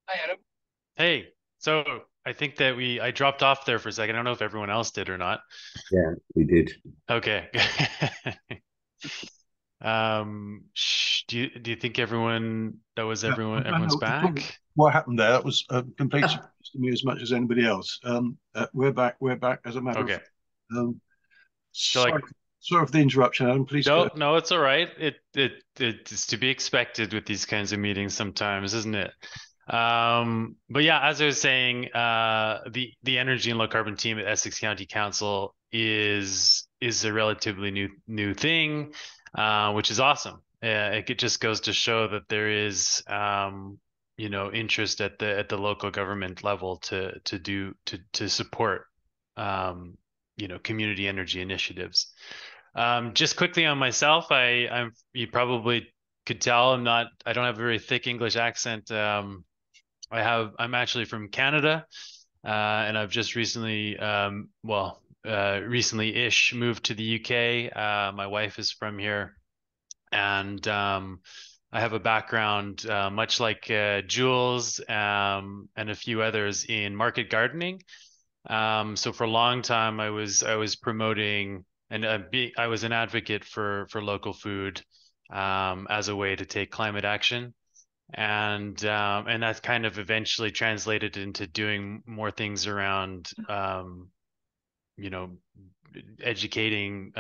Hi, Adam. Hey, so I think that I dropped off there for a second. I don't know if everyone else did or not. Yeah, we did. Okay. Do you think Yeah, I don't everyone's know back? what happened there. That was a complete surprise to me as much as anybody else. We're back. We're back. As a matter of Okay. fact, um, Feel like sorry, sorry for the interruption, Adam. Please go. no, no, it's all right. It's to be expected with these kinds of meetings sometimes, isn't it? But yeah, as I was saying, the energy and low carbon team at Essex County Council is a relatively new thing, which is awesome. It just goes to show that there is interest at the local government level to support community energy initiatives. Just quickly on myself, you probably could tell I don't have a very thick English accent. I'm actually from Canada, and I've just recently-ish moved to the UK. My wife is from here, and I have a background, much like Jules, and a few others in market gardening. So for a long time, I was promoting and I was an advocate for local food as a way to take climate action, and that's kind of eventually translated into doing more things around you know educating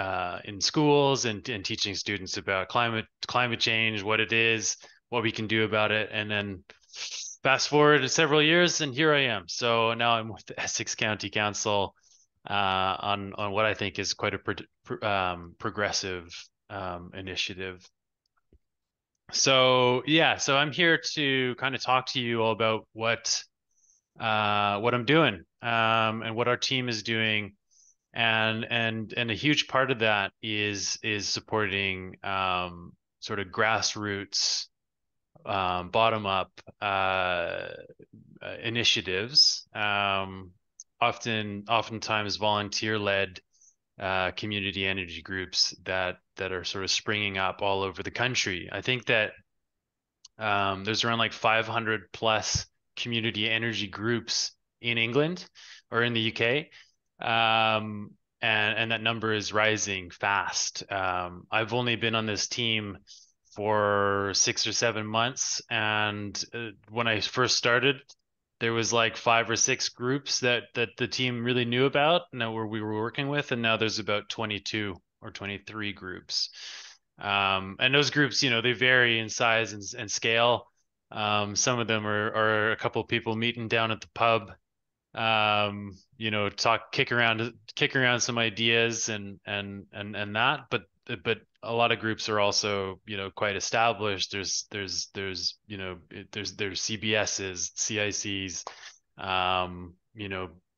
in schools and teaching students about climate change, what it is, what we can do about it, and then fast forward to several years, and here I am. So now I'm with the Essex County Council on what I think is quite a progressive initiative. So yeah, so I'm here to kind of talk to you all about what I'm doing and what our team is doing, and a huge part of that is supporting sort of grassroots, bottom up initiatives, oftentimes volunteer led community energy groups that are sort of springing up all over the country. I think that there's around like 500 plus community energy groups in England or in the UK. Um, and that number is rising fast. I've only been on this team for 6 or 7 months, and when I first started, there was like 5 or 6 groups that the team really knew about and that we were working with, and now there's about 22 or 23 groups. And those groups, they vary in size and scale. Some of them are a couple of people meeting down at the pub, kick around some ideas and that. But a lot of groups are also, quite established. There's CBSs, CICs,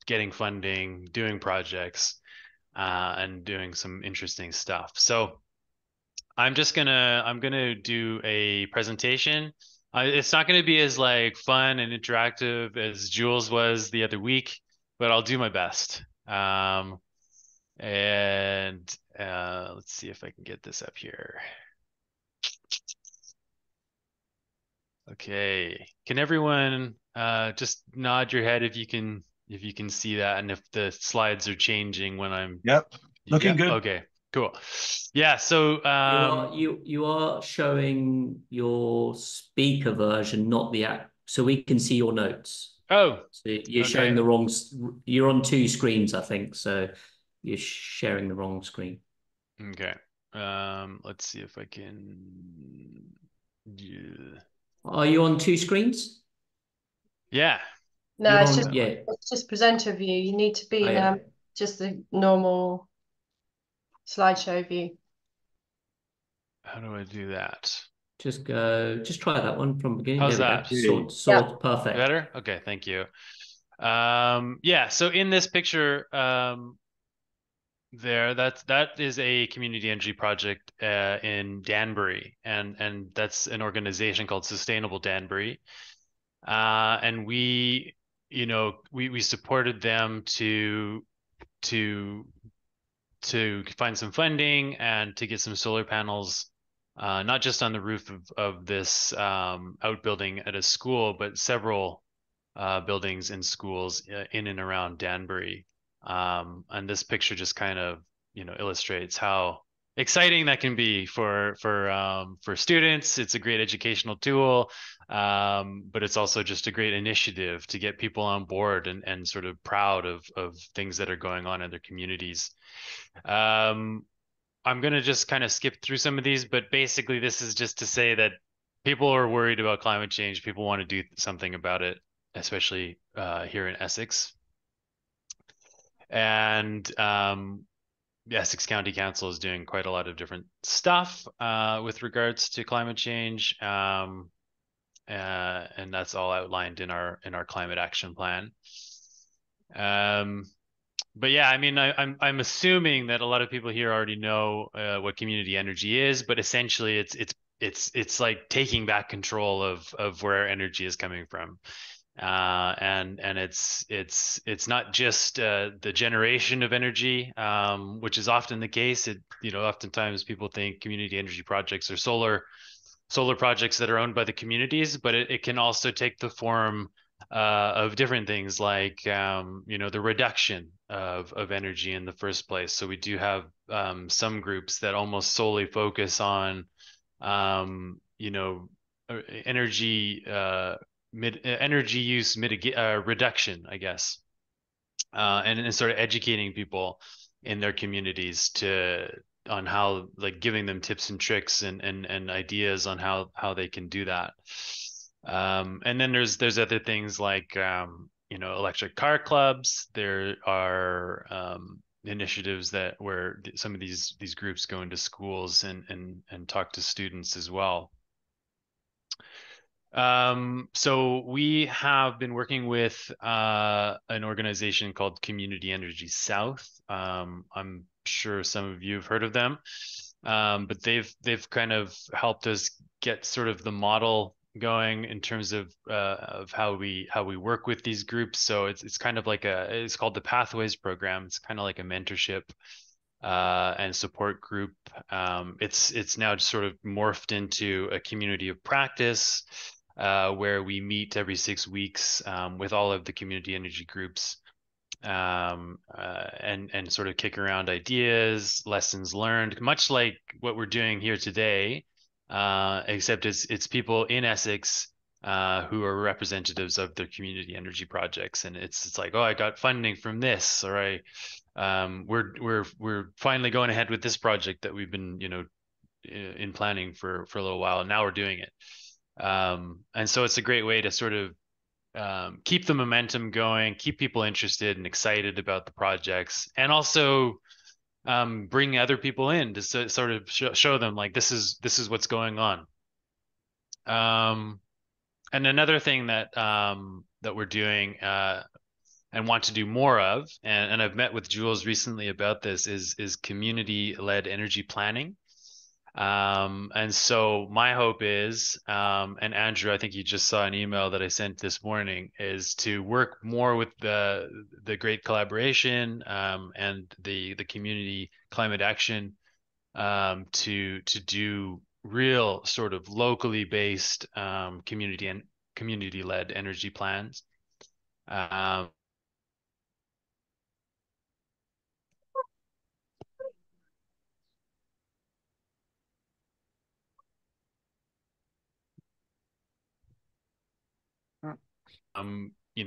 getting funding, doing projects, and doing some interesting stuff. So I'm gonna do a presentation. It's not gonna be as like fun and interactive as Jules was the other week, but I'll do my best. And let's see if I can get this up here. Okay. Can everyone just nod your head if you can see that and if the slides are changing when I'm Yep, looking yeah, good. okay. Cool. Yeah, so You are showing your speaker version, not the app, so we can see your notes. oh, So you're showing okay. the wrong. You're on two screens, I think. So you're sharing the wrong screen. Okay. Let's see if I can. Yeah. Are you on two screens? Yeah. No, You're it's on. just Yeah. it's just presenter view. You need to be Oh in yeah. just the normal slideshow view. How do I do that? Just go. Just try that one from the beginning. How's There we go. that? Hey, Yeah. Perfect. Better? Okay, thank you. Yeah, so in this picture, that is a community energy project in Danbury, and that's an organization called Sustainable Danbury. And we supported them to to find some funding and to get some solar panels not just on the roof of this outbuilding at a school, but several buildings and schools in and around Danbury. And this picture just kind of, illustrates how exciting that can be for students. It's a great educational tool, but it's also just a great initiative to get people on board and sort of proud of things that are going on in their communities. I'm going to just kind of skip through some of these, but basically this is just to say that people are worried about climate change. People want to do something about it, especially here in Essex. And the Essex County Council is doing quite a lot of different stuff with regards to climate change. And that's all outlined in our climate action plan. But yeah, I mean, I'm assuming that a lot of people here already know what community energy is, but essentially it's like taking back control of where our energy is coming from. And it's not just the generation of energy, which is often the case. Oftentimes people think community energy projects are solar projects that are owned by the communities, but it can also take the form of different things like the reduction of energy in the first place. So we do have some groups that almost solely focus on energy energy use reduction, I guess, and sort of educating people in their communities on how, like, giving them tips and tricks and ideas on how they can do that. And then there's other things like electric car clubs. There are initiatives where some of these groups go into schools and talk to students as well. So we have been working with an organization called Community Energy South. I'm sure some of you have heard of them, but they've kind of helped us get sort of the model going in terms of how we work with these groups. So it's kind of like it's called the Pathways Program. It's kind of like a mentorship and support group. It's now just sort of morphed into a community of practice where we meet every 6 weeks with all of the community energy groups and sort of kick around ideas, lessons learned, much like what we're doing here today, except it's people in Essex who are representatives of their community energy projects, and it's like, oh, I got funding from this, or we're finally going ahead with this project that we've been in planning for a little while, and now we're doing it. And so it's a great way to sort of keep the momentum going, keep people interested and excited about the projects, and also bring other people in to sort of show them, like, this is what's going on. And another thing that we're doing and want to do more of, and I've met with Jules recently about this, is community-led energy planning. And so my hope is, and Andrew, I think you just saw an email that I sent this morning, is to work more with the great collaboration and the community climate action to do real sort of locally based community-led energy plans.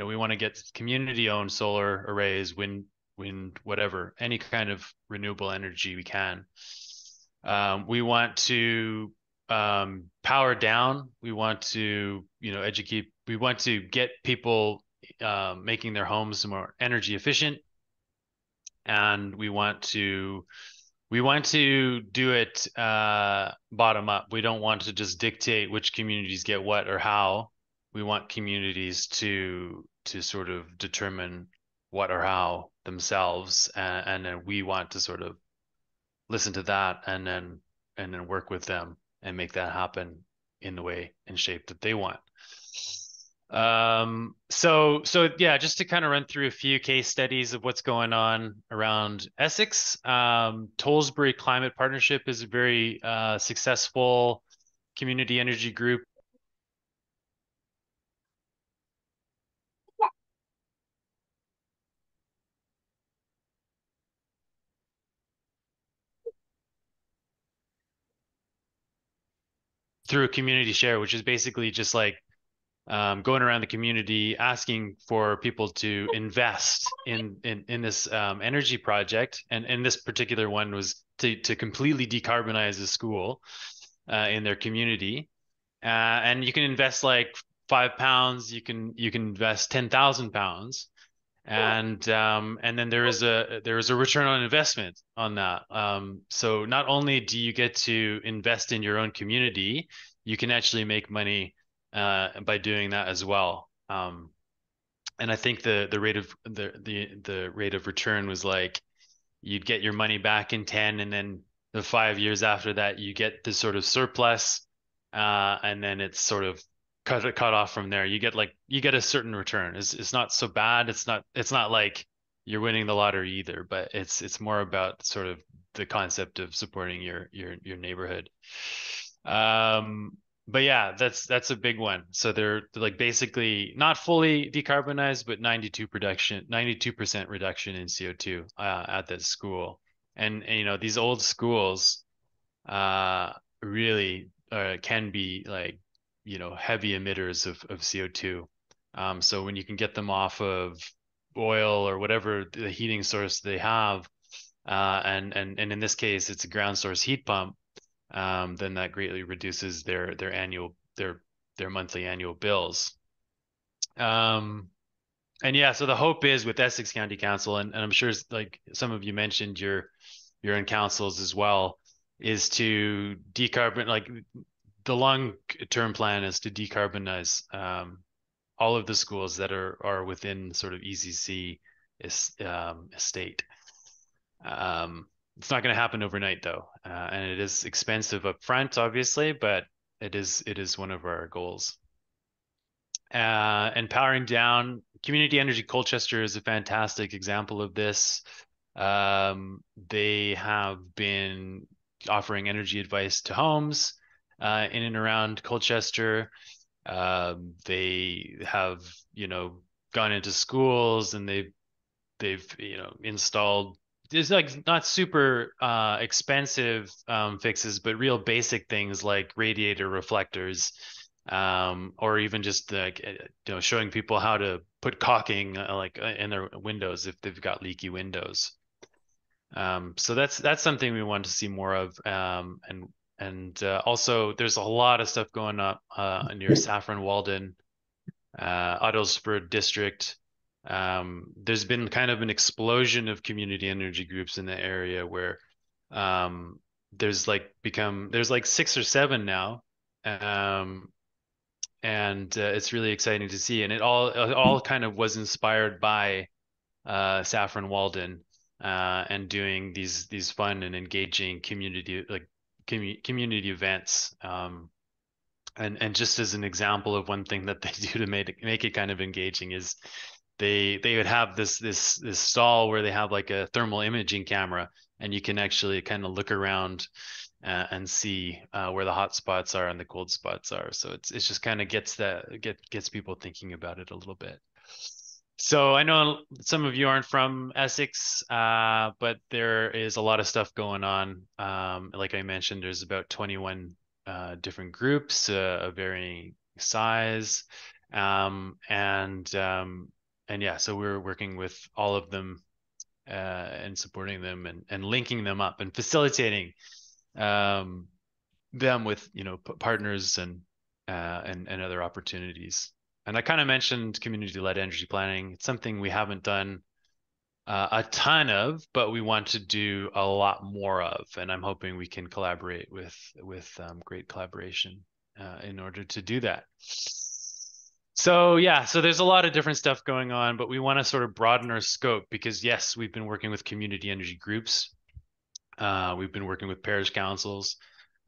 We want to get community-owned solar arrays, wind, whatever, any kind of renewable energy we can. We want to power down. We want to, educate. We want to get people making their homes more energy efficient, and we want to do it bottom up. We don't want to just dictate which communities get what or how. We want communities to sort of determine what or how themselves, and then we want to sort of listen to that and then work with them and make that happen in the way and shape that they want. So yeah, just to kind of run through a few case studies of what's going on around Essex. Tollsbury Climate Partnership is a very successful community energy group. Through a community share, which is basically just like going around the community asking for people to invest in this energy project, and this particular one was to completely decarbonize a school in their community, and you can invest like £5, you can invest £10,000, and then there is a return on investment on that. So not only do you get to invest in your own community, you can actually make money by doing that as well. And I think the rate of the rate of return was like you'd get your money back in 10, and then the 5 years after that you get this sort of surplus, and then it's sort of cut off from there. You get a certain return. It's not so bad. It's not like you're winning the lottery either, but it's more about sort of the concept of supporting your neighborhood. But yeah, that's a big one. So they're like basically not fully decarbonized, but 92% reduction in CO2 at that school. And you know, these old schools really can be like, you know, heavy emitters of CO2. So when you can get them off of oil or whatever the heating source they have, and in this case it's a ground source heat pump, then that greatly reduces their monthly annual bills. And yeah, so the hope is with Essex County Council, and I'm sure like some of you mentioned you're in councils as well, is to decarbon, like the long-term plan is to decarbonize all of the schools that are within sort of ECC estate. It's not going to happen overnight though, and it is expensive up front, obviously, but it is one of our goals. And powering down community energy Colchester is a fantastic example of this. They have been offering energy advice to homes in and around Colchester. They have, you know, gone into schools, and they've you know, installed, there's like not super expensive fixes, but real basic things like radiator reflectors, or even just like you know, showing people how to put caulking in their windows if they've got leaky windows. So that's something we want to see more of, and also there's a lot of stuff going up near Saffron Walden, Ottlesford district. There's been kind of an explosion of community energy groups in the area where there's like 6 or 7 now, and it's really exciting to see. And it all kind of was inspired by Saffron Walden and doing these fun and engaging community events. And just as an example of one thing that they do to make it kind of engaging is they would have this stall where they have like a thermal imaging camera, and you can actually kind of look around and see where the hot spots are and the cold spots are. So it's just kind of gets people thinking about it a little bit. So I know some of you aren't from Essex, but there is a lot of stuff going on. Like I mentioned, there's about 21 different groups of varying size, and yeah, so we're working with all of them and supporting them and linking them up and facilitating them with, you know, partners and other opportunities. And I kind of mentioned community-led energy planning. It's something we haven't done a ton of, but we want to do a lot more of. And I'm hoping we can collaborate with great collaboration in order to do that. So yeah, so there's a lot of different stuff going on, but we want to sort of broaden our scope because yes, we've been working with community energy groups. We've been working with parish councils,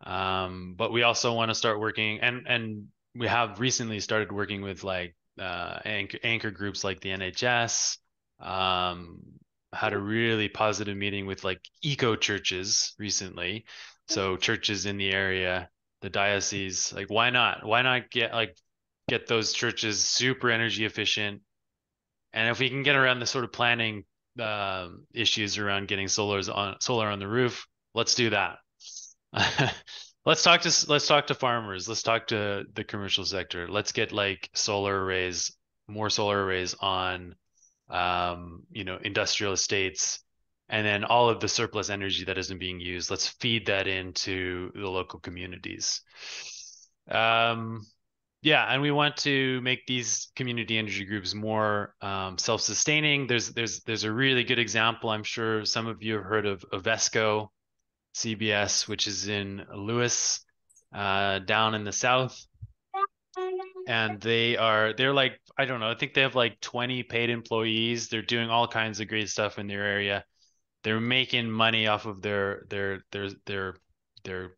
but we also want to start working, and we have recently started working with like anchor groups like the NHS. Had a really positive meeting with like eco churches recently. So churches in the area, the diocese, like why not get those churches super energy efficient? And if we can get around the sort of planning issues around getting solar on the roof, let's do that. Let's talk to farmers. Let's talk to the commercial sector. Let's get like more solar arrays on, industrial estates, and then all of the surplus energy that isn't being used. Let's feed that into the local communities. Yeah, and we want to make these community energy groups more self-sustaining. There's a really good example. I'm sure some of you have heard of Vesco CBS, which is in Lewis, down in the south. And they're like, I don't know, I think they have like 20 paid employees. They're doing all kinds of great stuff in their area. They're making money off of their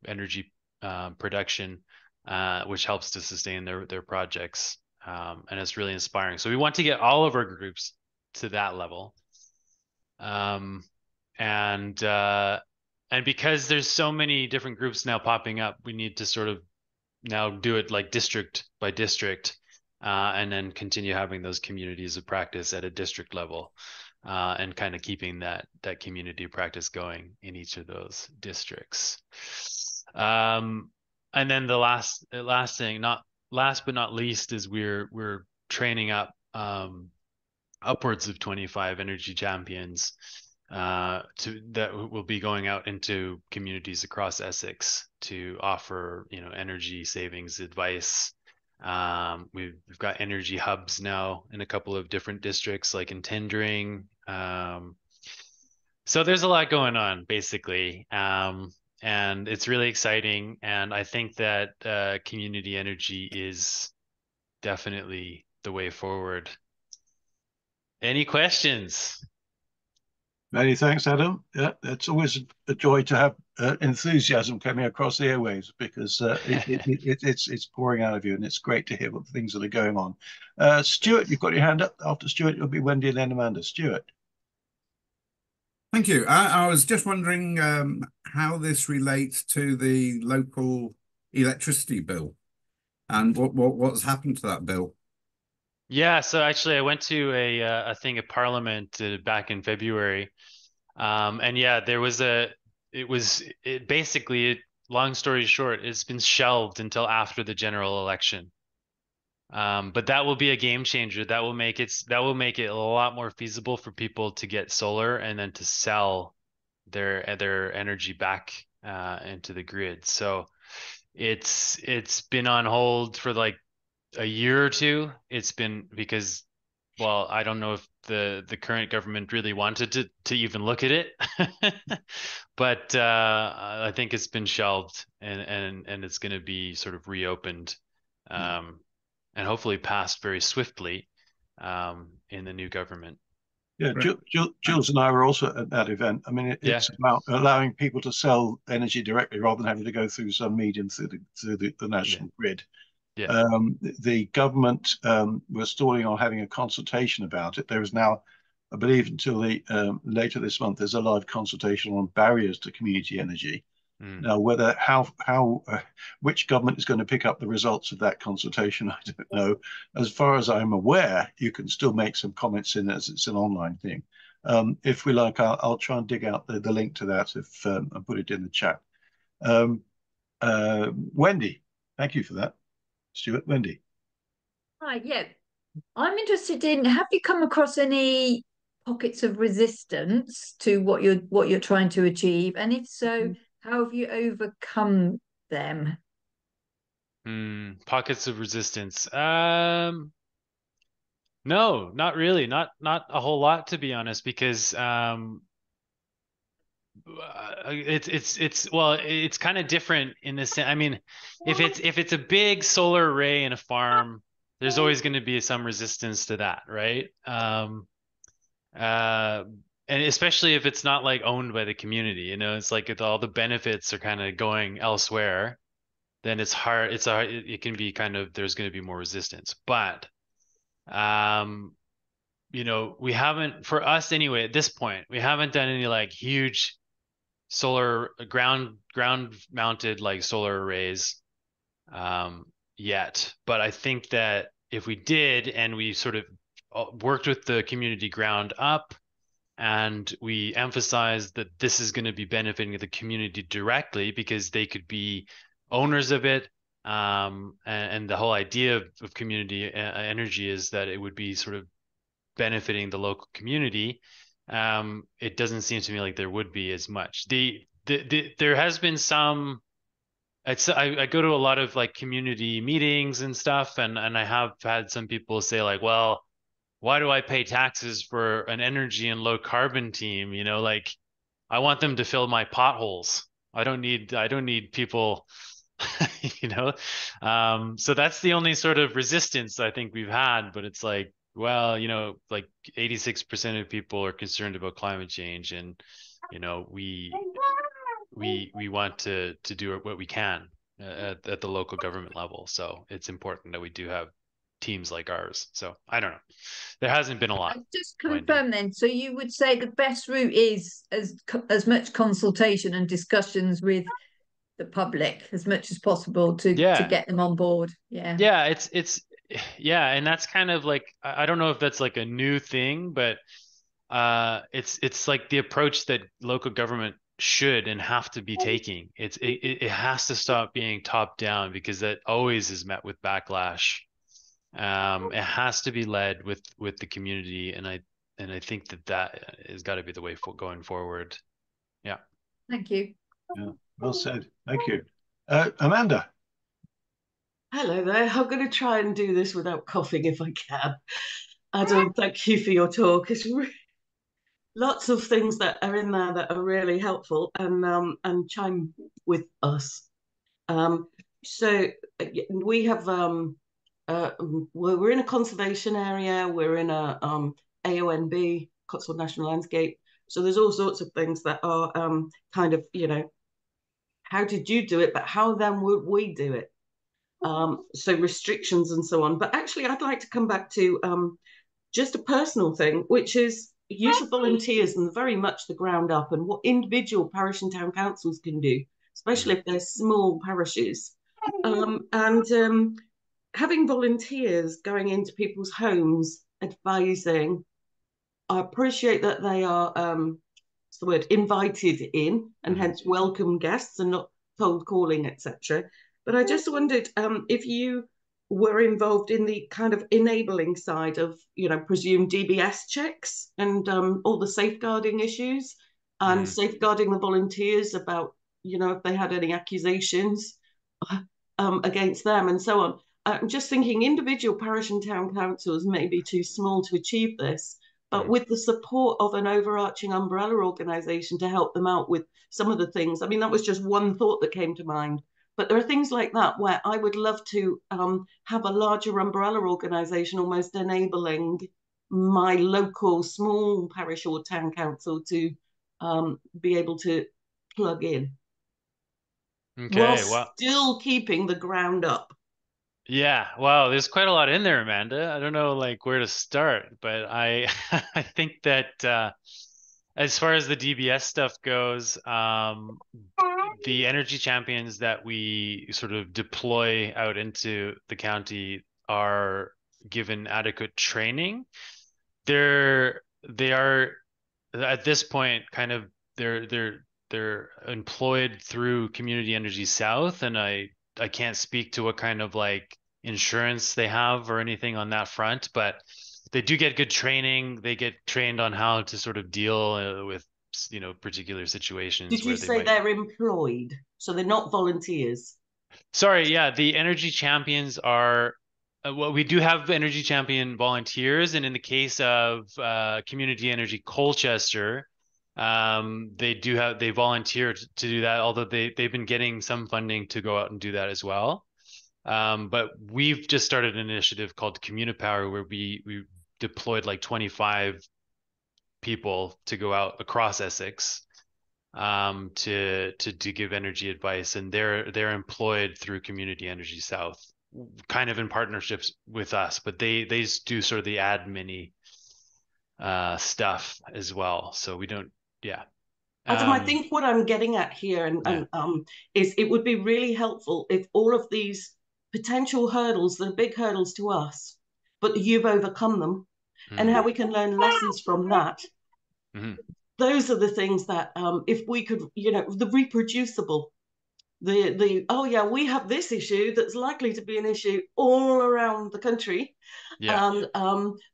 energy production, which helps to sustain their projects. And it's really inspiring. So we want to get all of our groups to that level. And because there's so many different groups now popping up, we need to sort of now do it like district by district, and then continue having those communities of practice at a district level, and kind of keeping that community practice going in each of those districts. And then the last thing, not last but not least, is we're training up upwards of 25 energy champions that will be going out into communities across Essex to offer energy savings advice. We've got energy hubs now in a couple of different districts, like in Tendring. So there's a lot going on, basically, and it's really exciting. And I think that community energy is definitely the way forward. Any questions? Many thanks, Adam. Yeah, it's always a joy to have enthusiasm coming across the airwaves, because it's pouring out of you, and it's great to hear what things that are going on. Stuart, you've got your hand up. After Stuart, it'll be Wendy and then Amanda. Stuart. Thank you. I was just wondering how this relates to the local electricity bill, and what's happened to that bill. Yeah, so actually I went to a thing at Parliament back in February. And yeah, long story short, it's been shelved until after the general election. But that will be a game changer. That will make it a lot more feasible for people to get solar and then to sell their energy back into the grid. So it's been on hold for like a year or two. It's been because, well, I don't know if the current government really wanted to even look at it, but I think it's been shelved, and it's going to be sort of reopened, and hopefully passed very swiftly in the new government. Yeah, Jules and I were also at that event. I mean, it's about allowing people to sell energy directly rather than having to go through some medium through the national grid. Yeah. The government was stalling on having a consultation about it. There is now, I believe, until later this month, there's a live consultation on barriers to community energy. Now, which government is going to pick up the results of that consultation, I don't know. As far as I'm aware, you can still make some comments in as it's an online thing. If we like, I'll try and dig out the link to that and put it in the chat. Wendy, thank you for that. Stuart, Wendy. Hi, yeah. I'm interested in, have you come across any pockets of resistance to what you're trying to achieve? And if so, how have you overcome them? Pockets of resistance. No, not really. Not a whole lot, to be honest, because it's kind of different in this sense. I mean, if it's a big solar array in a farm, there's always going to be some resistance to that, right? And especially if it's not like owned by the community, it's like if all the benefits are kind of going elsewhere, then it's hard. It can be kind of, there's going to be more resistance. But You know, we haven't, for us anyway, at this point, we haven't done any like huge solar ground mounted like solar arrays yet. But I think that if we did, and we sort of worked with the community ground up, and we emphasized that this is going to be benefiting the community directly because they could be owners of it. And the whole idea of community energy is that it would be sort of benefiting the local community. It doesn't seem to me like there would be as much. There has been some. I go to a lot of like community meetings and stuff, and I have had some people say like, well, why do I pay taxes for an energy and low carbon team? You know, like I want them to fill my potholes. I don't need people, you know. So that's the only sort of resistance I think we've had, but it's like, well, you know, like 86% of people are concerned about climate change, and you know, we want to do what we can at the local government level. So it's important that we do have teams like ours. So I don't know. There hasn't been a lot. Just confirm then. So you would say the best route is as much consultation and discussions with the public as much as possible to get them on board. Yeah. Yeah, it's yeah, and that's kind of like, I don't know if that's like a new thing, but it's like the approach that local government should and have to be taking. It has to stop being top down, because that always is met with backlash. It has to be led with the community, and I think that has got to be the way going forward. Yeah. Thank you. Yeah, well said. Thank you. Amanda. Hello there. I'm going to try and do this without coughing if I can. Adam, thank you for your talk. It's lots of things that are in there that are really helpful and chime with us. So we have we're in a conservation area. We're in a AONB, Cotswold National Landscape. So there's all sorts of things that are kind of, you know, how did you do it? But how then would we do it? So restrictions and so on. But actually, I'd like to come back to just a personal thing, which is use of volunteers and very much the ground up, and what individual parish and town councils can do, especially if they're small parishes. Having volunteers going into people's homes, advising. I appreciate that they are, what's the word, invited in, and hence welcome guests and not cold calling, etc. But I just wondered if you were involved in the kind of enabling side of, you know, presumed DBS checks and all the safeguarding issues, and safeguarding the volunteers about, you know, if they had any accusations against them and so on. I'm just thinking individual parish and town councils may be too small to achieve this, but with the support of an overarching umbrella organisation to help them out with some of the things. I mean, that was just one thought that came to mind. But there are things like that where I would love to have a larger umbrella organisation almost enabling my local small parish or town council to be able to plug in. Okay, while still keeping the ground up. Yeah, wow, there's quite a lot in there, Amanda. I don't know like where to start, but I I think that as far as the DBS stuff goes, the energy champions that we sort of deploy out into the county are given adequate training. They are at this point kind of they're employed through Community Energy South, and I can't speak to what kind of like insurance they have or anything on that front, but they do get good training. They get trained on how to sort of deal with, you know, particular situations. Did you say they're employed? So they're not volunteers? Sorry, yeah, the energy champions are, well, we do have energy champion volunteers, and in the case of Community Energy Colchester, they volunteer to do that, although they've been getting some funding to go out and do that as well. But we've just started an initiative called Communipower, where we deployed like 25 people to go out across Essex to give energy advice, and they're employed through Community Energy South. kind of in partnerships with us, but they do sort of the admin stuff as well. So we don't, yeah. Adam, I think what I'm getting at here is it would be really helpful if all of these potential hurdles, that are big hurdles to us, but you've overcome them, and how we can learn lessons from that. Those are the things that if we could, the reproducible, oh yeah, we have this issue that's likely to be an issue all around the country. And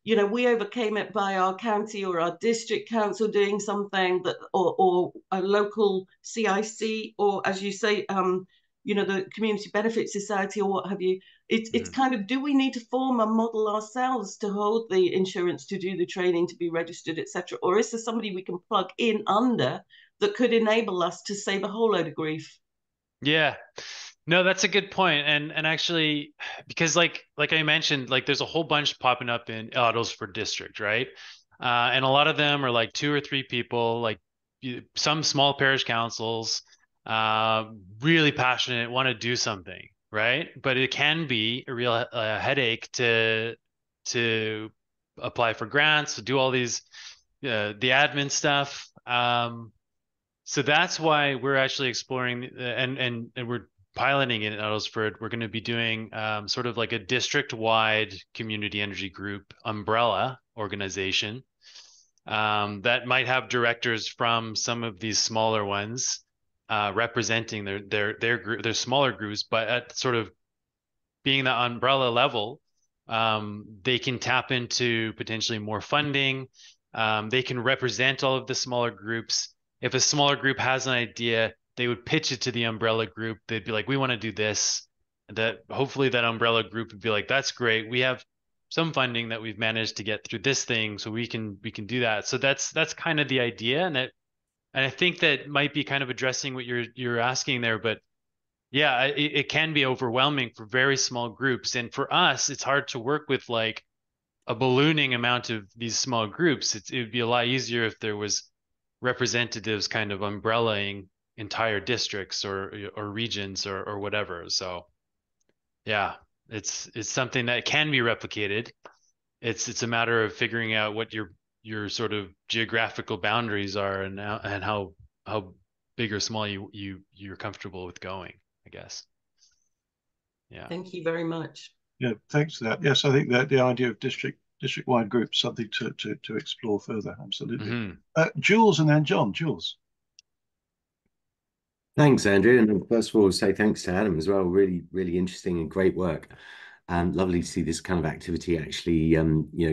we overcame it by our county or our district council doing something that, or a local CIC, or as you say, the Community Benefit Society or what have you. It's kind of, do we need to form a model ourselves to hold the insurance, to do the training, to be registered, etc., or is there somebody we can plug in under that could enable us to save a whole load of grief? Yeah, no, that's a good point. And actually, because like I mentioned, like there's a whole bunch popping up in Aylesford district, right? And a lot of them are like 2 or 3 people, like some small parish councils, really passionate, want to do something, right? But it can be a real headache to apply for grants, to do all these the admin stuff. So that's why we're actually exploring and we're piloting it in Aylesford. We're going to be doing sort of like a district-wide community energy group umbrella organization that might have directors from some of these smaller ones representing their smaller groups, but at sort of being the umbrella level, they can tap into potentially more funding. They can represent all of the smaller groups. If a smaller group has an idea, they would pitch it to the umbrella group. They'd be like, we want to do this. That hopefully that umbrella group would be like, that's great. We have some funding that we've managed to get through this thing, so we can do that. So that's kind of the idea. And I think that might be kind of addressing what you're asking there. But yeah, it can be overwhelming for very small groups. And for us, it's hard to work with like a ballooning amount of these small groups. It would be a lot easier if there was representatives kind of umbrellaing entire districts or regions or whatever. So yeah, it's something that can be replicated. It's a matter of figuring out what your sort of geographical boundaries are and how big or small you're comfortable with going, I guess. Yeah. Thank you very much. Yeah, thanks for that. Yes, I think that the idea of district-wide groups, something to explore further. Absolutely. Jules and then John. Jules. Thanks, Andrew. And first of all, say thanks to Adam as well. Really, really interesting and great work. Lovely to see this kind of activity actually,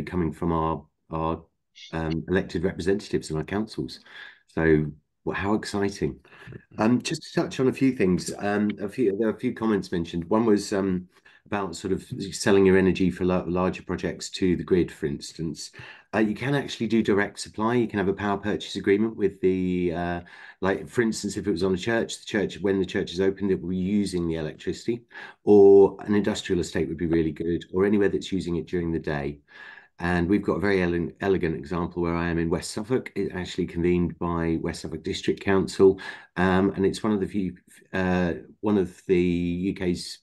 coming from our elected representatives in our councils. So, how exciting. Just to touch on a few things, there are a few comments mentioned. One was about sort of selling your energy for larger projects to the grid, for instance. You can actually do direct supply. You can have a power purchase agreement with the, like, for instance, if it was on a church, when the church is opened, it will be using the electricity, or an industrial estate would be really good, or anywhere that's using it during the day. And we've got a very elegant example where I am in West Suffolk. It's actually convened by West Suffolk District Council, and it's one of the UK's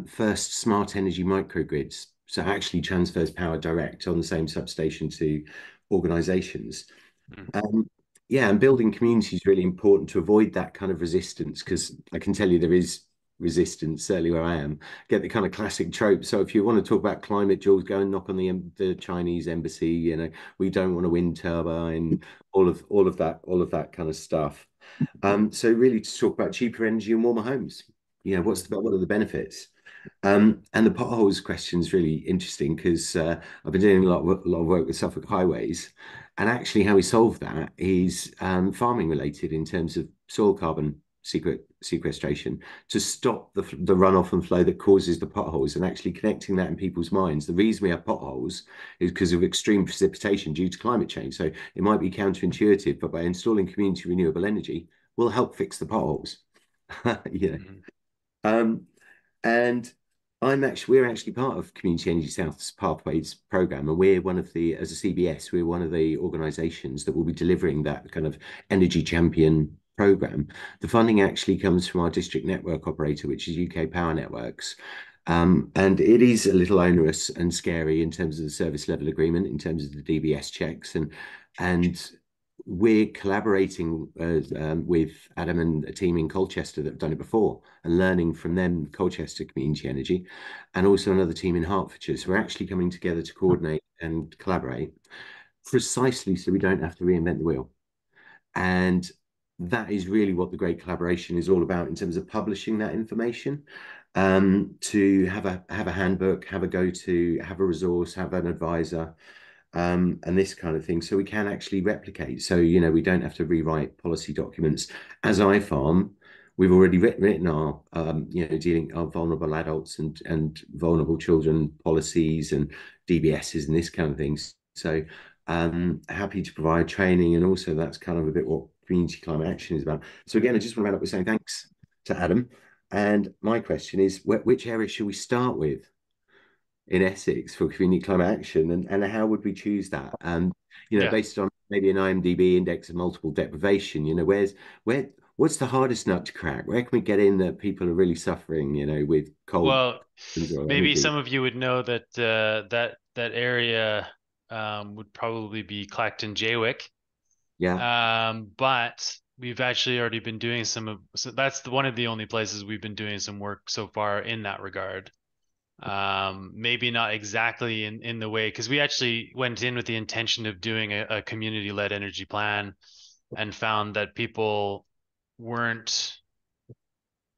first smart energy microgrids. So it actually transfers power direct on the same substation to organisations. Yeah, and building community is really important to avoid that kind of resistance, because I can tell you there is resistance, certainly where I am. Get the kind of classic trope. So if you want to talk about climate, Jules, go and knock on the Chinese embassy. We don't want a wind turbine, all of that kind of stuff. So really to talk about cheaper energy and warmer homes. What are the benefits? And the potholes question is really interesting, because I've been doing a lot of work with Suffolk Highways, and actually how we solve that is farming related, in terms of soil carbon sequestration, to stop the runoff and flow that causes the potholes, and actually connecting that in people's minds. The reason we have potholes is because of extreme precipitation due to climate change. So it might be counterintuitive, but by installing community renewable energy, we'll help fix the potholes. And we're actually part of Community Energy South's Pathways programme, and we're one of the, as a CBS, we're one of the organisations that will be delivering that kind of energy champion programme. The funding actually comes from our district network operator, which is UK Power Networks. And it is a little onerous and scary in terms of the service level agreement, in terms of the DBS checks, and we're collaborating with Adam and a team in Colchester that have done it before and learning from them, Colchester Community Energy, and also another team in Hertfordshire. So we're actually coming together to coordinate and collaborate precisely so we don't have to reinvent the wheel. And that is really what the great collaboration is all about in terms of publishing that information, to have a handbook, have a go-to, have a resource, have an advisor, and this kind of thing, so we can actually replicate. So, you know, we don't have to rewrite policy documents. As iFarm, we've already written our, you know, dealing our vulnerable adults and vulnerable children policies and DBSs and this kind of things. So, happy to provide training, and also that's kind of a bit what community climate action is about. So again, I just want to round up with saying thanks to Adam. And my question is, which area should we start with in Essex for community climate action, and how would we choose that? You know, based on maybe an IMDb index of multiple deprivation, you know, what's the hardest nut to crack? Where can we get in that people are really suffering, you know, with cold? Well, maybe some of you would know that that area would probably be Clacton Jaywick. Yeah. But we've actually already been doing so that's one of the only places we've been doing some work so far in that regard. Maybe not exactly in the way, because we actually went in with the intention of doing a community-led energy plan and found that people weren't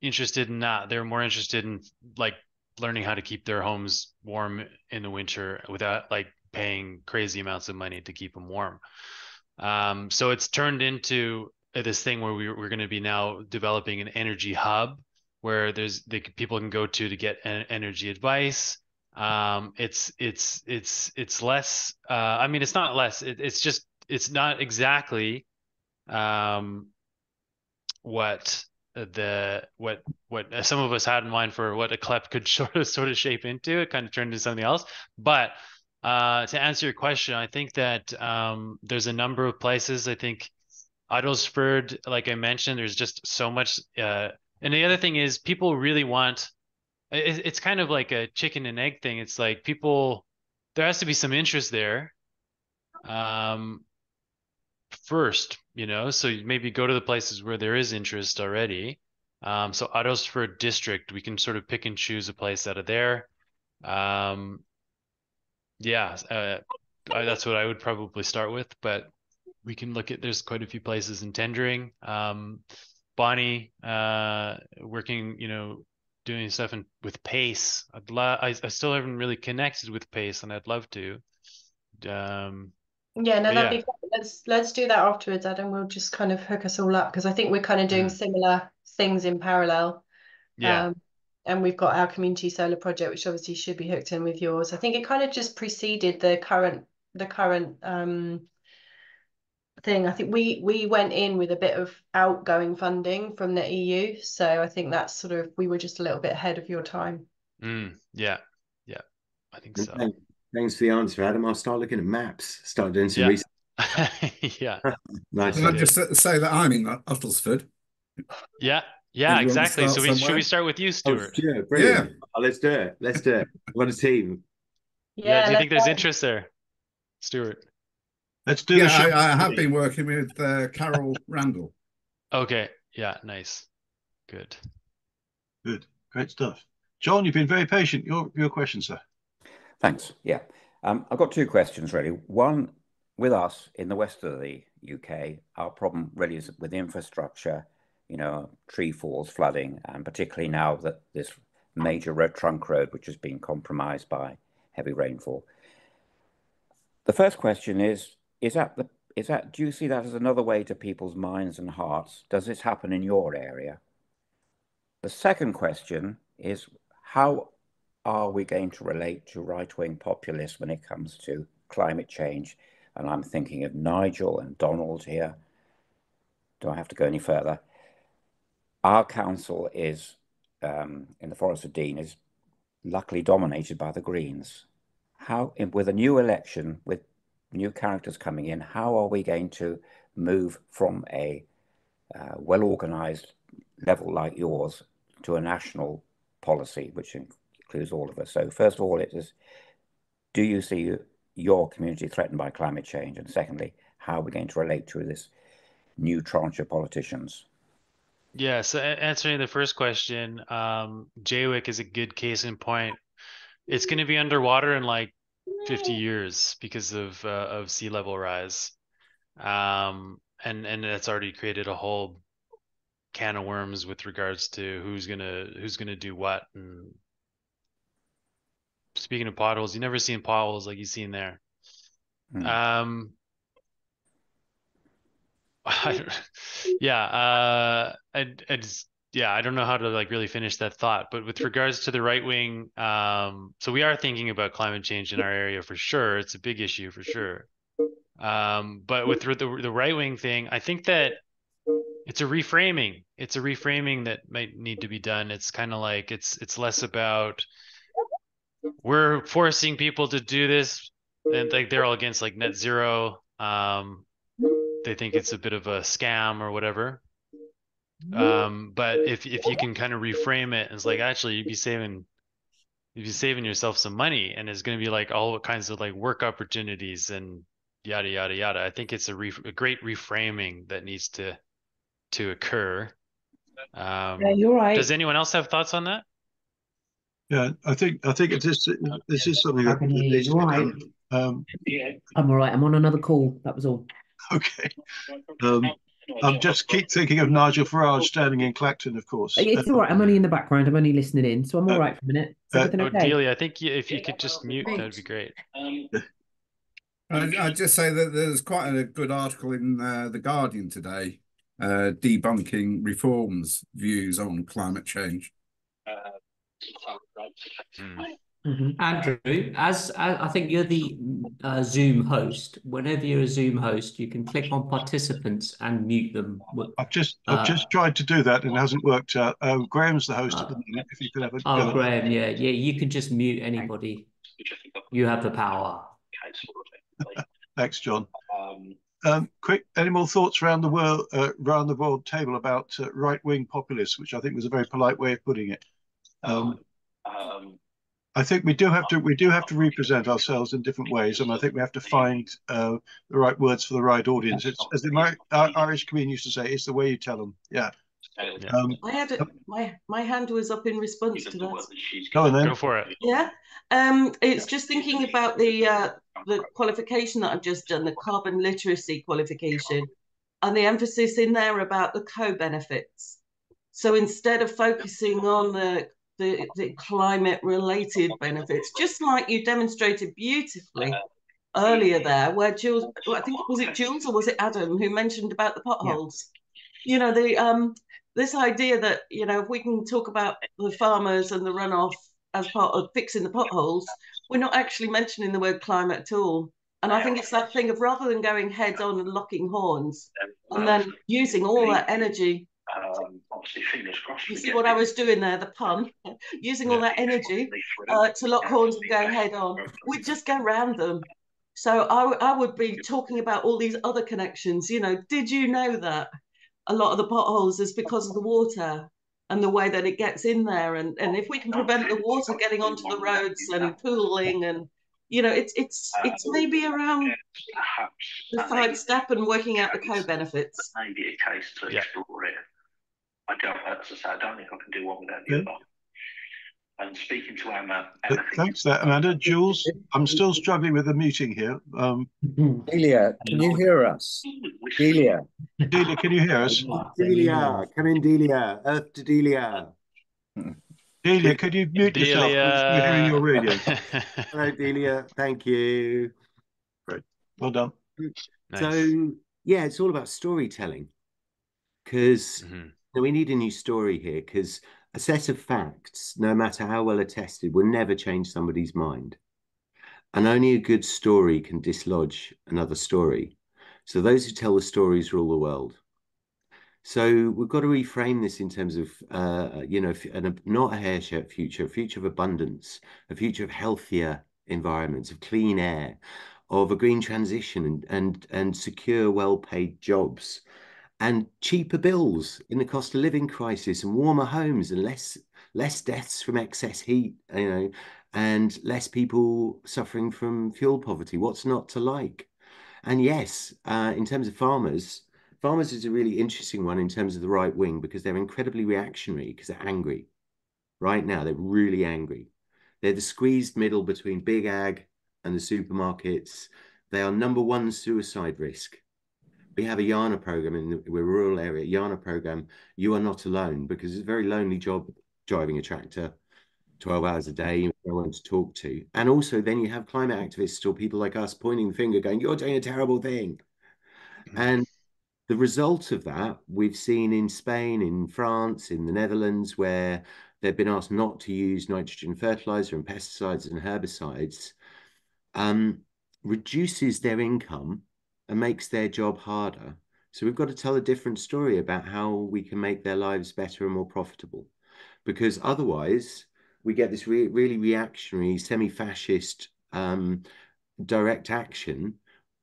interested in that. They're more interested in like learning how to keep their homes warm in the winter without like paying crazy amounts of money to keep them warm. So it's turned into this thing where we're going to be now developing an energy hub where people can go to get energy advice. It's less. I mean, it's not less. It's not exactly what some of us had in mind for what a CLEP could sort of shape into. It kind of turned into something else. But to answer your question, I think that there's a number of places. I think Ottlesford, like I mentioned, there's just so much. And the other thing is people really want, it's kind of like a chicken and egg thing. It's like there has to be some interest there first, you know, so maybe go to the places where there is interest already. So Ottlesford district, we can sort of pick and choose a place out of there. Yeah, that's what I would probably start with, but we can look at, there's quite a few places in tendering. Bonnie, working, you know, doing stuff with PACE. I still haven't really connected with PACE, and I'd love to. Yeah, no, that'd be great. Let's do that afterwards, Adam. We'll just kind of hook us all up, because I think we're kind of doing similar things in parallel. Yeah. And we've got our community solar project, which obviously should be hooked in with yours. I think it kind of just preceded the current thing. I think we went in with a bit of outgoing funding from the EU, so I think that's sort of, we were just a little bit ahead of your time. Yeah, I think so. Thanks for the answer, Adam. I'll start looking at maps, start doing some research. Yeah. Nice. Can I just say that I'm in Uttlesford? Yeah, exactly. So should we start with you, Stuart? Oh, sure, brilliant. Yeah. Oh, let's do it. What a team. Yeah, do you think there's interest there, Stuart? Let's do the show. I have been working with Carol Randall. Okay, yeah, nice. Good. Great stuff. John, you've been very patient. Your question, sir. Thanks. Yeah. I've got two questions, really. One, with us in the west of the UK, our problem really is with infrastructure, you know, tree falls, flooding, and particularly now that this major trunk road, which has been compromised by heavy rainfall. The first question is that do you see that as another way to people's minds and hearts? Does this happen in your area? The second question is, how are we going to relate to right-wing populists when it comes to climate change? And I'm thinking of Nigel and Donald here. Do I have to go any further? Our council is, in the Forest of Dean, is luckily dominated by the Greens. With a new election, with new characters coming in, how are we going to move from a well-organized level like yours to a national policy, which includes all of us. So first of all, it is, do you see your community threatened by climate change? And secondly, how are we going to relate to this new tranche of politicians? Yeah, so answering the first question, Jaywick is a good case in point. It's going to be underwater in like 50 years because of sea level rise. And that's already created a whole can of worms with regards to who's gonna do what. And speaking of potholes, you never seen potholes like you seen there. Yeah, I don't know how to like really finish that thought, but with regards to the right wing, so we are thinking about climate change in our area for sure. It's a big issue for sure. But with the right wing thing, I think that it's a reframing. It's a reframing that might need to be done. It's kind of like it's less about we're forcing people to do this, and like they're all against like net zero. They think it's a bit of a scam or whatever. But if you can kind of reframe it, it's like actually you'd be saving yourself some money, and it's going to be like all kinds of like work opportunities and yada yada yada. I think it's a great reframing that needs to occur. Yeah, you're right. Does anyone else have thoughts on that? Yeah, I think this is something I that can hear you. needs to You're be right. done. I'm all right. I'm on another call. That was all. Okay. I'm just keep thinking of Nigel Farage standing in Clacton, of course. It's all right. I'm only in the background. I'm only listening in, so I'm all right for a minute. Is everything okay? Delia, I think if you could just mute, that would be great. I'd just say that there's quite a good article in The Guardian today, debunking Reform's views on climate change. Andrew, as I think you're the Zoom host, whenever you're a Zoom host, you can click on participants and mute them. I've just tried to do that and it hasn't worked out. Graham's the host at the minute. If you could have a go. Graham, yeah, you can just mute anybody. You have the power. Thanks, John. Quick, any more thoughts around the world table about right-wing populists, which I think was a very polite way of putting it. I think we do have to represent ourselves in different ways, and I think we have to find the right words for the right audience. It's, as the Irish comedian used to say, it's the way you tell them. Yeah. I had my hand was up in response to that. Go on then. Go for it. Yeah. It's just thinking about the qualification that I've just done, the carbon literacy qualification, and the emphasis in there about the co-benefits. So instead of focusing on the climate related benefits, just like you demonstrated beautifully earlier there, where Jules, I think, was it Jules or was it Adam who mentioned about the potholes? Yeah. You know, the this idea that, you know, if we can talk about the farmers and the runoff as part of fixing the potholes, we're not actually mentioning the word climate at all. And I think it's that thing of, rather than going head on and locking horns and then using all that energy, you see what I was doing there, the pun, using all that energy to lock horns and go head on, we'd just go round them. So I would be talking about all these other connections. You know, did you know that a lot of the potholes is because of the water and the way that it gets in there? And if we can prevent the water getting onto the roads and pooling, and, you know, it's maybe around the 5 step and working out the co-benefits. Maybe a case to explore it. I don't, as I say, I don't think I can do one without the other. And speaking to Emma, thanks for that, Amanda. Jules, I'm still struggling with the muting here. Delia, can you hear us? Delia, can you hear us? Delia, come in, Delia. Earth to Delia. Delia, could you mute yourself? We're hearing your radio. Hello, Delia. Thank you. Great. Well done. Nice. So, yeah, it's all about storytelling, because we need a new story here, because a set of facts, no matter how well attested, will never change somebody's mind. And only a good story can dislodge another story. So those who tell the stories rule the world. So we've got to reframe this in terms of, you know, not a hair-shirt future, a future of abundance, a future of healthier environments, of clean air, of a green transition, and secure, well-paid jobs, and cheaper bills in the cost of living crisis, and warmer homes, and less less deaths from excess heat, and less people suffering from fuel poverty. What's not to like? And yes, in terms of farmers is a really interesting one in terms of the right wing, because they're incredibly reactionary, because they're angry. Right now, they're really angry. They're the squeezed middle between big ag and the supermarkets. They are #1 suicide risk. We have a Yana program in the rural area, Yana program. You are not alone, because it's a very lonely job driving a tractor 12 hours a day. You have no one to talk to. And also then you have climate activists or people like us pointing the finger going, you're doing a terrible thing. And the result of that, we've seen in Spain, in France, in the Netherlands, where they've been asked not to use nitrogen fertilizer and pesticides and herbicides, reduces their income and makes their job harder. So we've got to tell a different story about how we can make their lives better and more profitable. Because otherwise, we get this really reactionary, semi-fascist direct action,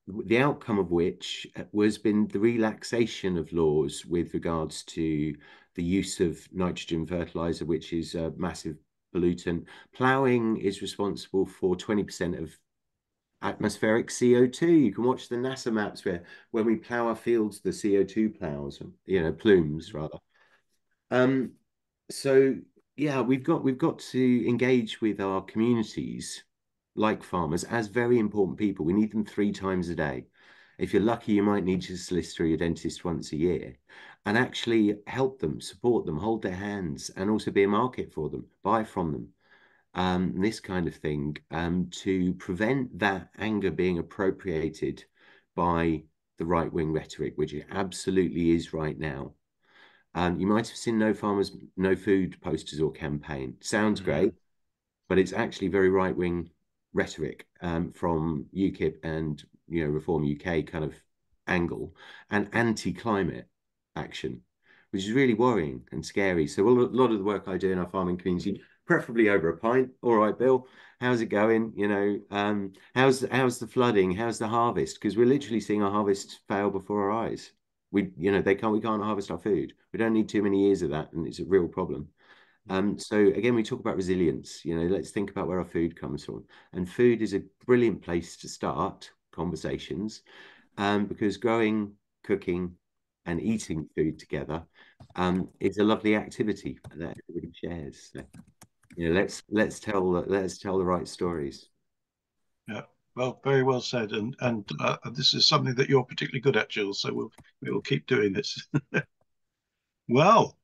the outcome of which has been the relaxation of laws with regards to the use of nitrogen fertilizer, which is a massive pollutant. Ploughing is responsible for 20% of atmospheric CO2. You can watch the NASA maps where when we plough our fields, the CO2 ploughs, plumes rather. So yeah, we've got to engage with our communities like farmers as very important people. We need them 3 times a day. If you're lucky, you might need your solicitor or your dentist once a year, and actually help them, support them, hold their hands, and also be a market for them, buy from them, this kind of thing, to prevent that anger being appropriated by the right-wing rhetoric, which it absolutely is right now. You might have seen No Farmers, No Food posters or campaign. Sounds great, but it's actually very right-wing rhetoric from UKIP and Reform UK kind of angle, and anti-climate action, which is really worrying and scary. So a lot of the work I do in our farming community, preferably over a pint. All right, Bill, how's it going? How's the flooding? How's the harvest? Because we're literally seeing our harvest fail before our eyes. We can't harvest our food. We don't need too many years of that, and it's a real problem. So again, we talk about resilience. Let's think about where our food comes from, and food is a brilliant place to start conversations, because growing, cooking, and eating food together is a lovely activity that everybody shares. So, let's tell the right stories. Yeah. Well, very well said, and this is something that you're particularly good at, Jules. So we will keep doing this. Well,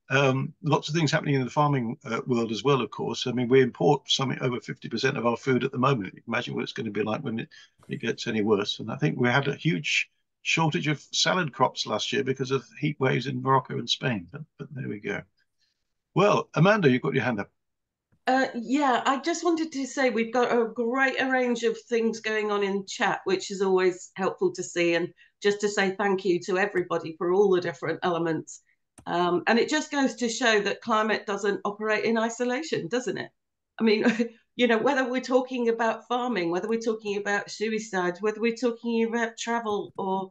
lots of things happening in the farming world as well, of course. I mean, we import something over 50% of our food at the moment. Imagine what it's going to be like when it gets any worse. And I think we had a huge shortage of salad crops last year because of heat waves in Morocco and Spain. But there we go. Well, Amanda, you've got your hand up. Yeah, I just wanted to say we've got a great range of things going on in chat, which is always helpful to see. And just to say thank you to everybody for all the different elements. And it just goes to show that climate doesn't operate in isolation, doesn't it? I mean, whether we're talking about farming, whether we're talking about suicide, whether we're talking about travel or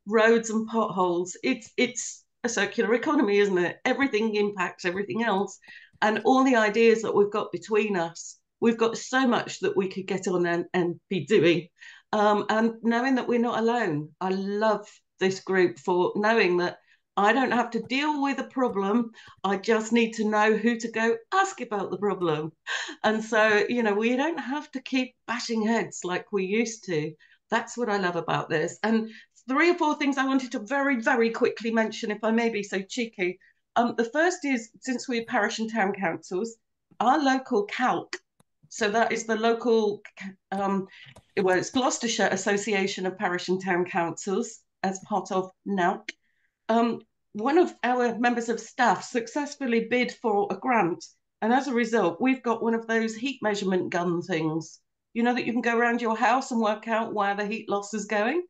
roads and potholes, it's a circular economy, isn't it? Everything impacts everything else. And all the ideas that we've got between us, we've got so much that we could get on and be doing. And knowing that we're not alone. I love this group for knowing that I don't have to deal with a problem. I just need to know who to go ask about the problem. And so, we don't have to keep bashing heads like we used to. That's what I love about this. And 3 or 4 things I wanted to very, very quickly mention, if I may be so cheeky. The first is, since we're parish and town councils, our local CALC, so that is the local, it's Gloucestershire Association of Parish and Town Councils, as part of NALC. One of our members of staff successfully bid for a grant, and as a result, we've got one of those heat measurement gun things, that you can go around your house and work out where the heat loss is going.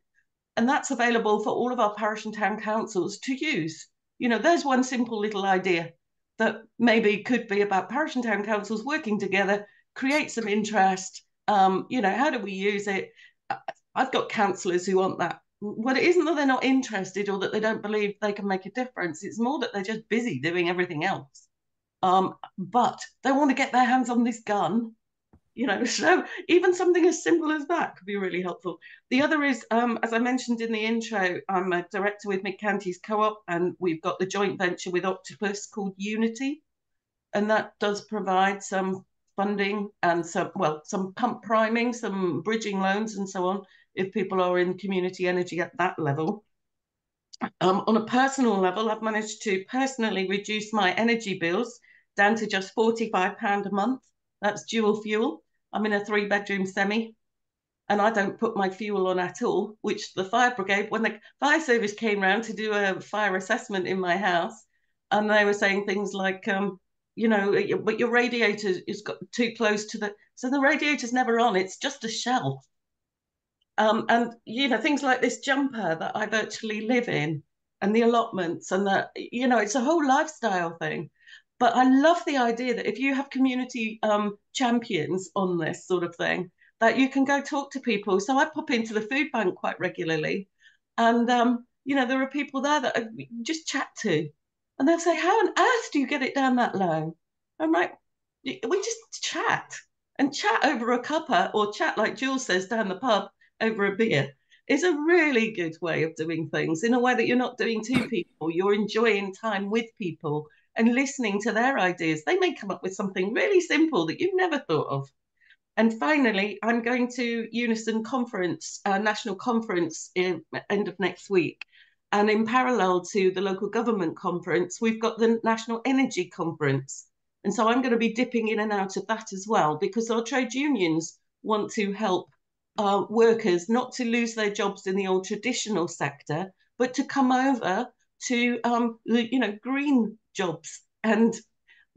And that's available for all of our parish and town councils to use. There's one simple little idea that maybe could be about parish and town councils working together, create some interest. How do we use it? I've got councillors who want that. Well, it isn't that they're not interested or that they don't believe they can make a difference. It's more that they're just busy doing everything else. but they want to get their hands on this gun. So even something as simple as that could be really helpful. The other is, as I mentioned in the intro, I'm a director with Mid Counties Co-op, and we've got the joint venture with Octopus called Unity, and that does provide some funding and some pump priming, some bridging loans and so on, if people are in community energy at that level. On a personal level, I've managed to personally reduce my energy bills down to just £45 a month. That's dual fuel. I'm in a 3-bedroom semi, and I don't put my fuel on at all, which the fire brigade, when the fire service came round to do a fire assessment in my house, and they were saying things like, but your radiator is got too close to so the radiator's never on, it's just a shelf. And, things like this jumper that I virtually live in, and the allotments, and it's a whole lifestyle thing. But I love the idea that if you have community champions on this sort of thing, that you can go talk to people. So I pop into the food bank quite regularly, and there are people there that I just chat to, and they'll say, "How on earth do you get it down that low?" I'm like, "We just chat over a cuppa, or chat like Jules says down the pub over a beer." Is a really good way of doing things, in a way that you're not doing to people. You're enjoying time with people and listening to their ideas. They may come up with something really simple that you've never thought of. And finally, I'm going to Unison Conference, national conference, end of next week. And in parallel to the local government conference, we've got the National Energy Conference. And so I'm going to be dipping in and out of that as well, because our trade unions want to help workers not to lose their jobs in the old traditional sector, but to come over to green jobs and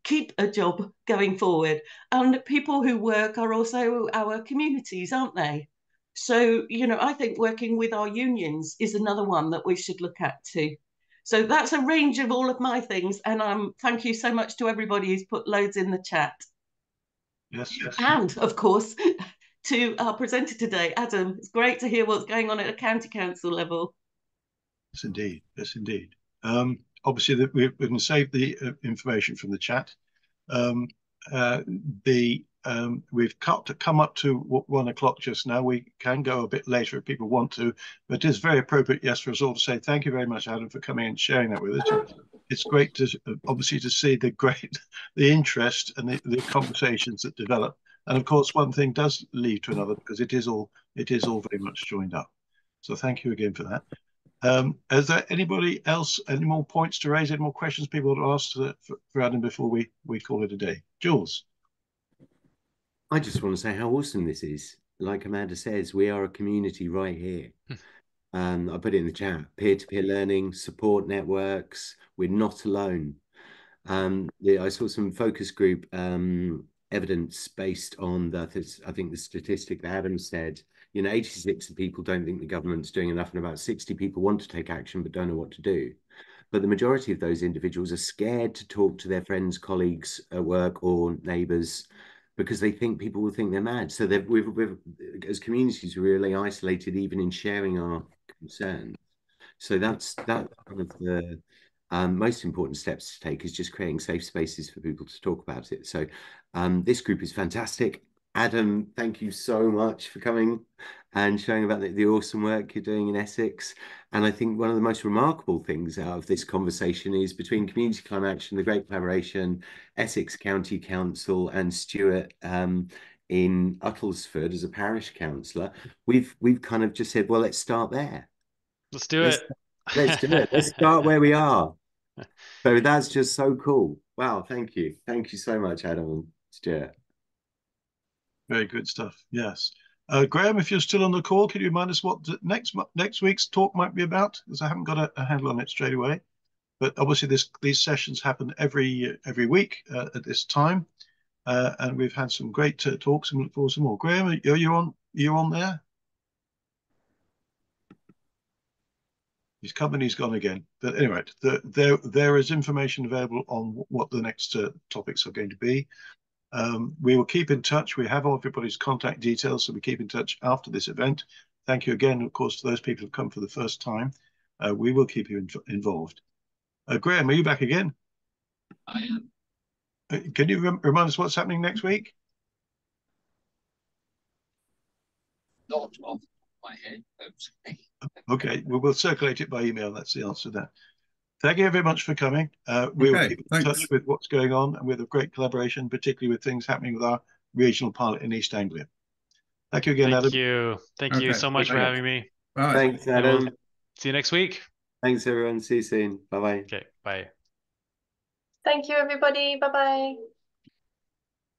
keep a job going forward. And people who work are also our communities, aren't they? So, I think working with our unions is another one that we should look at too. So that's a range of all of my things. And thank you so much to everybody who's put loads in the chat. Yes. And of course, to our presenter today, Adam. It's great to hear what's going on at a county council level. Yes, indeed. Yes, indeed. Obviously, we're going to save the information from the chat. We've come up to 1 o'clock just now. We can go a bit later if people want to, but it is very appropriate, yes, for us all to say thank you very much, Adam, for coming and sharing that with us. It's great to obviously to see the interest and the conversations that develop. And of course, one thing does lead to another, because it is all very much joined up. So thank you again for that. Is there anybody else, any more points to raise, any more questions people want to ask for Adam before we call it a day? Jules? I just want to say how awesome this is. Like Amanda says, we are a community right here. I put it in the chat, peer-to-peer learning, support networks. We're not alone. I saw some focus group evidence based on I think the statistic that Adam said, 86 people don't think the government's doing enough, and about 60 people want to take action but don't know what to do. But the majority of those individuals are scared to talk to their friends, colleagues at work or neighbours, because they think people will think they're mad. So we've as communities, we're really isolated even in sharing our concerns. So that's kind of the most important steps to take, is just creating safe spaces for people to talk about it. So this group is fantastic. Adam, thank you so much for coming and showing about the awesome work you're doing in Essex. And I think one of the most remarkable things out of this conversation is, between Community Climate Action, the great collaboration, Essex County Council, and Stuart in Uttlesford as a parish councillor, we've kind of just said, well, let's start there. Let's do it. Let's do it. Let's start where we are. So that's just so cool. Wow, thank you. Thank you so much, Adam and Stuart. Very good stuff. Yes. Graham, if you're still on the call, can you remind us what next week's talk might be about? Because I haven't got a handle on it straight away. But obviously these sessions happen every week at this time, and we've had some great talks, and look forward to some more. Graham, are you on there? He's come and he's gone again. But anyway, there is information available on what the next topics are going to be. We will keep in touch. We have everybody's contact details, so we keep in touch after this event. Thank you again, of course, to those people who've come for the first time. We will keep you involved. Graham, are you back again? I am. Can you remind us what's happening next week? Not off my head. Okay, we'll circulate it by email. That's the answer to that. Thank you very much for coming. We'll keep in touch with what's going on and with a great collaboration, particularly with things happening with our regional pilot in East Anglia. Thank you again, Adam. Thank you so much for having me. Bye. Thanks, Adam. We'll see you next week. Thanks, everyone. See you soon. Bye-bye. Okay, bye. Thank you, everybody. Bye-bye.